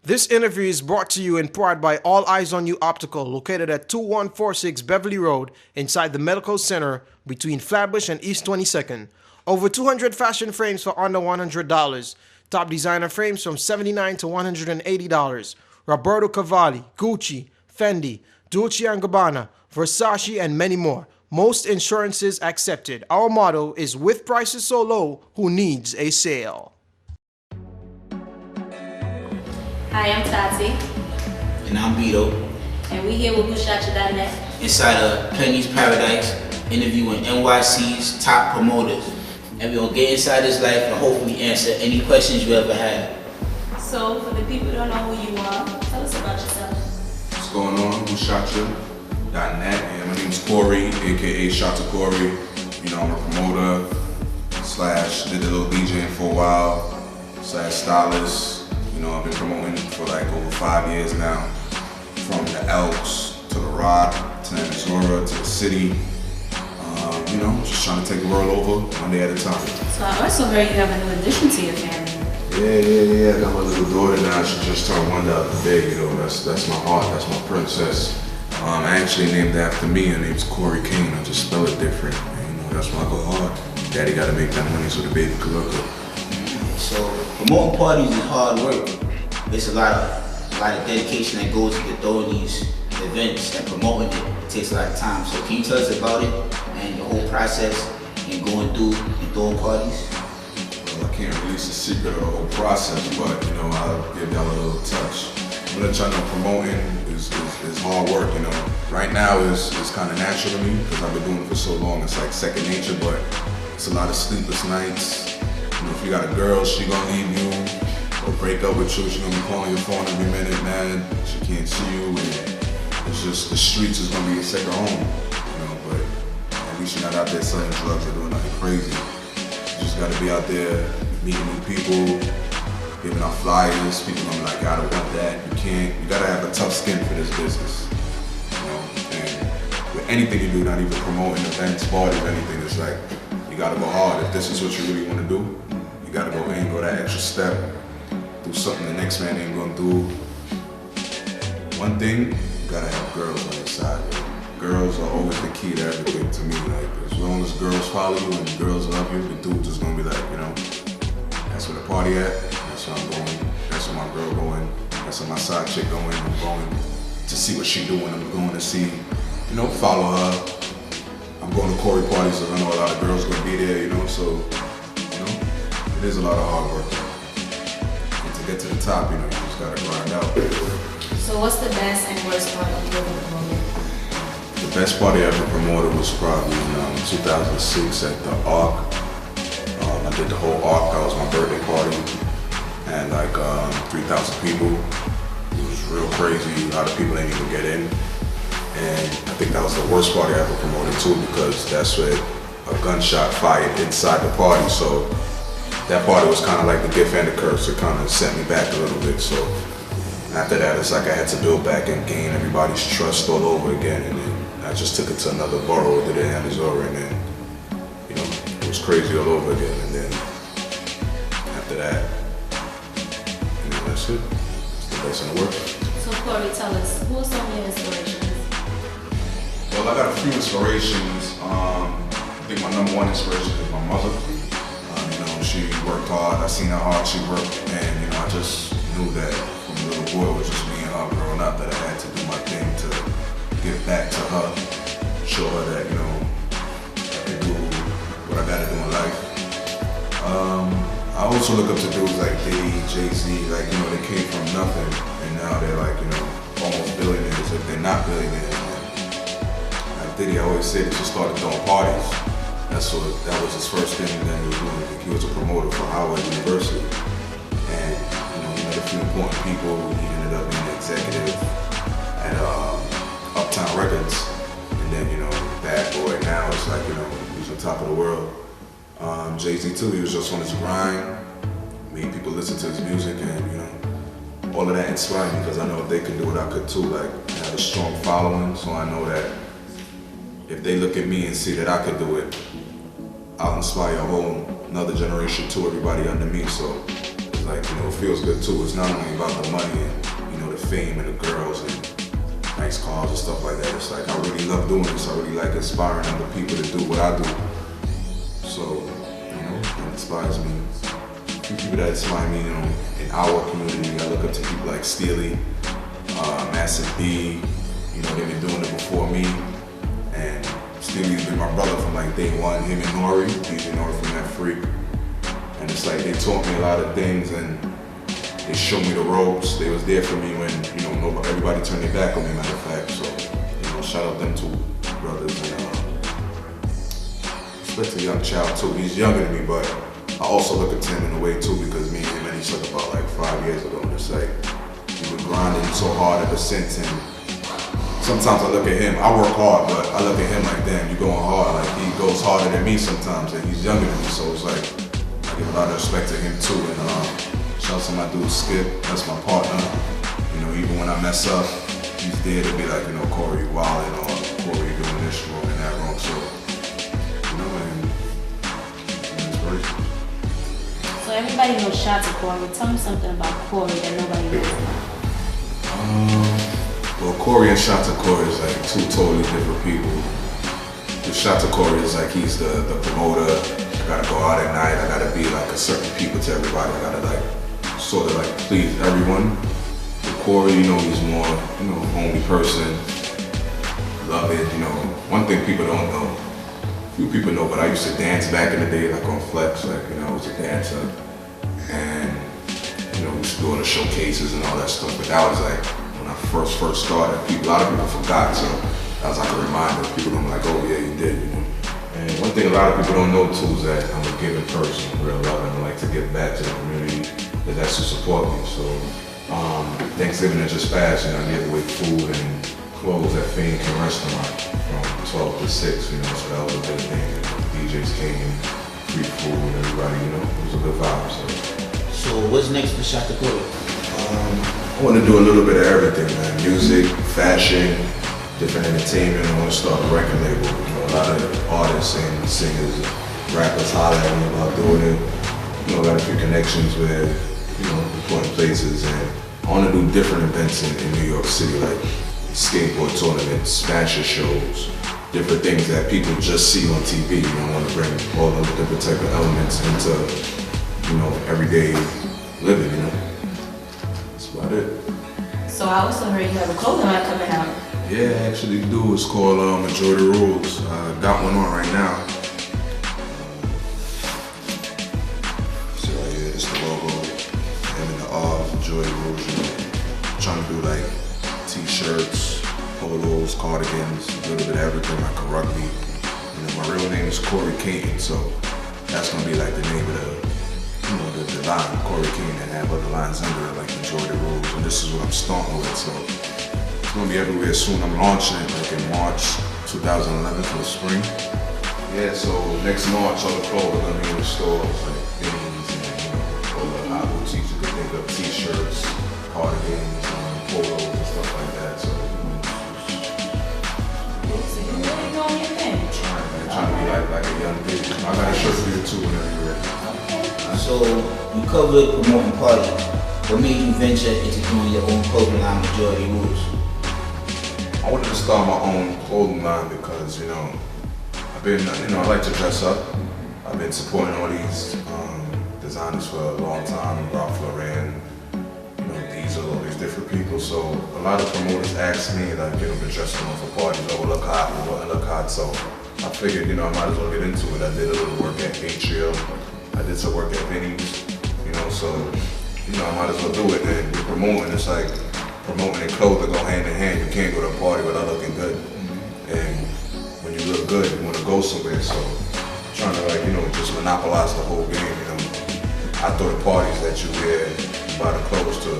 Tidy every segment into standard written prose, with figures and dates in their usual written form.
This interview is brought to you in part by All Eyes on You Optical, located at 2146 Beverly Road, inside the Medical Center between Flatbush and East 22nd. Over 200 fashion frames for under $100. Top designer frames from $79 to $180. Roberto Cavalli, Gucci, Fendi, Dolce & Gabbana, Versace, and many more. Most insurances accepted. Our motto is, with prices so low, who needs a sale? Hi, I'm Tati, And I'm Vito, and we here with Shotta.net. inside of Penny's Paradise, interviewing NYC's top promoters. And we're gonna get inside this life and hopefully answer any questions you ever had. So, for the people who don't know who you are, tell us about yourself. What's going on? I'm Shotta.net, and my name's Corey, aka Shotta Correy. You know, I'm a promoter, slash, did a little DJing for a while, slash stylist. You know, I've been promoting for like over 5 years now. From the Elks, to the Rock, to the Missouri, to the city. You know, just trying to take the world over one day at a time. So, I also heard you have a new addition to your family. Yeah. I got my little daughter now. She just turned one the other day. You know, that's my heart. That's my princess. I actually named it after me. Her name's Corey Kane. I just spell it different. And, you know, that's why I go hard. Daddy got to make that money so the baby can look good. So promoting parties is hard work. It's a lot of dedication that goes into throwing these events and promoting it. It takes a lot of time. So can you tell us about it and the whole process and going through and throwing parties? Well, I can't release the secret of the whole process, but you know, I'll give y'all a little touch. I'm gonna let y'all know promoting is hard work. You know, right now is kind of natural to me because I've been doing it for so long. It's like second nature, but it's a lot of sleepless nights. You know, if you got a girl, she gonna leave you or break up with you. She gonna be calling your phone every minute, man. She can't see you, and it's just the streets is gonna be a second home. You know, but at least you're not out there selling drugs or doing nothing crazy. You just gotta be out there meeting new people, giving out flyers. People gonna be like, I don't want that. You can't. You gotta have a tough skin for this business. You know, and with anything you do, not even promoting events, parties, anything, it's like you gotta go hard. If this is what you really want to do, you gotta go in, go that extra step, do something the next man ain't gonna do. One thing, you gotta have girls on your side. Girls are always the key to everything to me. Like, as long as girls follow you and girls love you, the dude's just gonna be like, you know, that's where the party at, that's where I'm going, that's where my girl going, that's where my side chick going. I'm going to see what she doing, I'm going to see, you know, follow her. I'm going to Corey parties, so I know a lot of girls gonna be there, you know, so, you know, it is a lot of hard work. And to get to the top, you know, you just gotta grind out. So, what's the best and worst part of being a promoter? The best party I ever promoted was probably in 2006 at the Arc. I did the whole Arc, that was my birthday party, and like 3,000 people. It was real crazy, a lot of people didn't even get in. And I think that was the worst party I ever promoted too, because that's where a gunshot fired inside the party. So that party was kind of like the gift and the curse. It kind of set me back a little bit. So after that, it's like I had to build back and gain everybody's trust all over again. And then I just took it to another borough, did it in Missouri, and then, you know, it was crazy all over again. And then after that, you know, that's it. It's the best in the world. So, Corey, tell us, who are some of your inspirations? Well, I got a few inspirations. I think my number one inspiration is my mother. You know, she worked hard. I seen how hard she worked, and you know, I just knew that from a little boy, it was just me and her growing up, that I had to do my thing to give back to her, show her that, you know, I can do what I gotta do in life. I also look up to dudes like Diddy, Jay-Z, like, you know, they came from nothing, and now they're like, you know, almost billionaires if they're not billionaires. Diddy, I always say that he started throwing parties. That was his first thing that he was doing. He was a promoter for Howard University. And, you know, he met a few important people. He ended up being an executive at Uptown Records. And then, you know, Bad Boy now, it's like, you know, he's on top of the world. Jay-Z too, he was just on his grind, made people listen to his music, and, you know, all of that inspired me because I know if they can do it, I could too. Like, I have a strong following, so I know that if they look at me and see that I could do it, I'll inspire a whole another generation to everybody under me. So as like, you know, it feels good too. It's not only about the money and, you know, the fame and the girls and nice cars and stuff like that. It's like, I really love doing this. I really like inspiring other people to do what I do. So, you know, it inspires me. A few people that inspire me, you know, in our community, I look up to people like Steely, Massive B, you know, they've been doing it before me. And Steely's been my brother from like day one, him and Nori, DJ Nori from That Freak. And it's like, they taught me a lot of things and they showed me the ropes. They was there for me when, you know, everybody turned their back on me, matter of fact. So, you know, shout out them two brothers. And respect to Young Child too. He's younger than me, but I also look at him in a way too, because me and him met each other about like 5 years ago. And it's like, he was grinding so hard ever since. And sometimes I look at him, I work hard, but I look at him like, damn, you going hard. Like, he goes harder than me sometimes, and he's younger than me. So it's like, I give a lot of respect to him too. And shout out to my dude Skip, that's my partner. You know, even when I mess up, he's there to be like, you know, Corey wildin' or Corey doing this wrong and that wrong. So, you know, and inspiration. So everybody knows Shotta Correy. Tell me something about Corey that nobody knows about. Well, Corey and Shotta Correy is like two totally different people. The Shotta Correy is like, he's the promoter. I gotta go out at night. I gotta be like a certain people to everybody. I gotta like sort of like please everyone. With Corey, you know, he's more, you know, homely person. Love it, you know. One thing people don't know, few people know, but I used to dance back in the day, like on Flex, like, you know, I was a dancer. And, you know, we used to do all the showcases and all that stuff, but that was like, when I first started, a lot of people forgot, so that was like a reminder. People don't be like, oh yeah, you did, you know. And one thing a lot of people don't know too is that I'm a giving person, real love, and I like to give back to the community that's to support me. So Thanksgiving that just passed, you know, I gave away food and clothes at Fame King Restaurant from 12 to 6, you know, so that was a big thing. You know, DJs came, free food, everybody, you know, it was a good vibe. So what's next for Shotta Correy? I want to do a little bit of everything, man. Music, fashion, different entertainment. I want to start a record label. You know, a lot of artists and singers, rappers holler at me about doing it. You know, got a few connections with, you know, important places, and I want to do different events in New York City, like skateboard tournaments, fashion shows, different things that people just see on TV. You know, I want to bring all those different type of elements into, you know, everyday living, you know. That's about it. So I also heard you have a clothing line coming out. Yeah, I actually do. It's called Majority Rules. Got one on right now. See right here, this is the logo. M and the R, Majority Rules. You know, trying to do like t-shirts, polos, cardigans, a little bit of everything, like a rugby. You know, my real name is Corey Caton, so that's gonna be like the name of the, you know, the line, Corey Caton, and have other lines under it, like Majority Rules. And this is what I'm starting with, so it's gonna be everywhere soon. I'm launching it like in March 2011 for the spring. Yeah, so next March all the clothes are gonna be in the stores, like beanies and, you know, all the hot boutiques. You can think of t-shirts, cardigans, polos and stuff like that. So So you're really doing your thing. trying to be like a young baby. I got a shirt for you too whenever you're ready. So you covered promoting parties. What made you venture into doing your own clothing line, Majority Rules? I wanted to start my own clothing line because, you know, I've been, you know, I like to dress up. I've been supporting all these designers for a long time, Ralph Lauren, you know, Diesel, all these different people. So a lot of promoters ask me, like, you know, been dressing up for parties, oh, look hot, or look hot. So I figured, you know, I might as well get into it. I did a little work at Atrium. I did some work at Vinny's, you know, so, you know, I might as well do it. And you're promoting, it's like promoting and clothing go hand in hand. You can't go to a party without looking good. And when you look good, you want to go somewhere. So trying to, like, you know, just monopolize the whole game, you know. I throw the parties that you wear, you buy the clothes to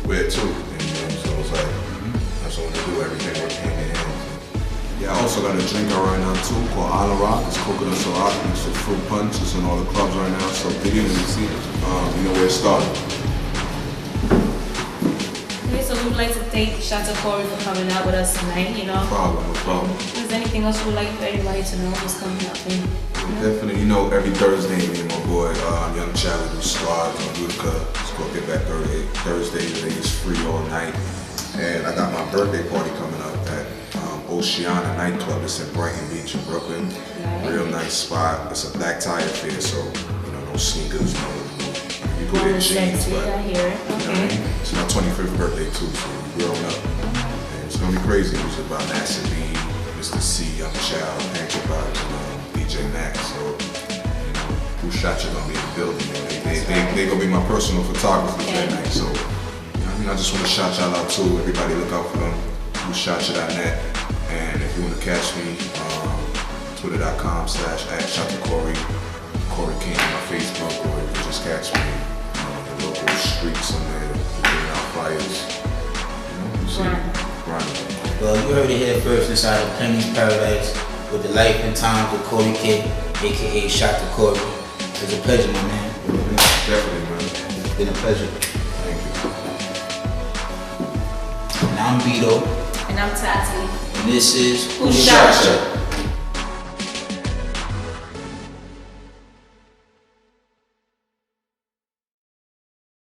wear too. And, you know, so it's like, that's what I do, everything works hand in hand. Yeah, I also got a drink out right now too called Isla Rock. It's coconut Ciroc mixed with fruit punch. It's in all the clubs right now, so dig in and see it. You know where it started. Okay, so we would like to thank Shotta Correy for coming out with us tonight, you know. No problem. Is there anything else you would like for everybody to know what's coming up? Definitely, you know, every Thursday, me and my boy, Young Charlie, do squads on Utica. It's Court get back Thursday. Today is free all night. And I got my birthday party coming up at Oceana nightclub. It's in Brighton Beach in Brooklyn. Real nice spot. It's a black tie affair, so no sneakers, you go get jeans, but I hear it. Okay. It's my 25th birthday too, so we're growing up. And it's gonna be crazy. Music by Master B, Mr. C, Young Child, Anchor Box, DJ Max. So Who Shot You gonna be in the building. They gonna be my personal photographers that night. So I just want to shout y'all out too. Everybody look out for them. WhoShotYou.net. And if you want to catch me, twitter.com/@Shotta Correy, Corey King on my Facebook, or you can just catch me in the local street somewhere, giving out flyers. Grinding. Well, you heard it here first inside of Penny's Paradise with the life and times of Corey Kid, aka Shotta Correy. It was a pleasure, my man. Definitely, man. It's been a pleasure. Thank you. And I'm Beto. And I'm Tati. And this is Who Shot Ya?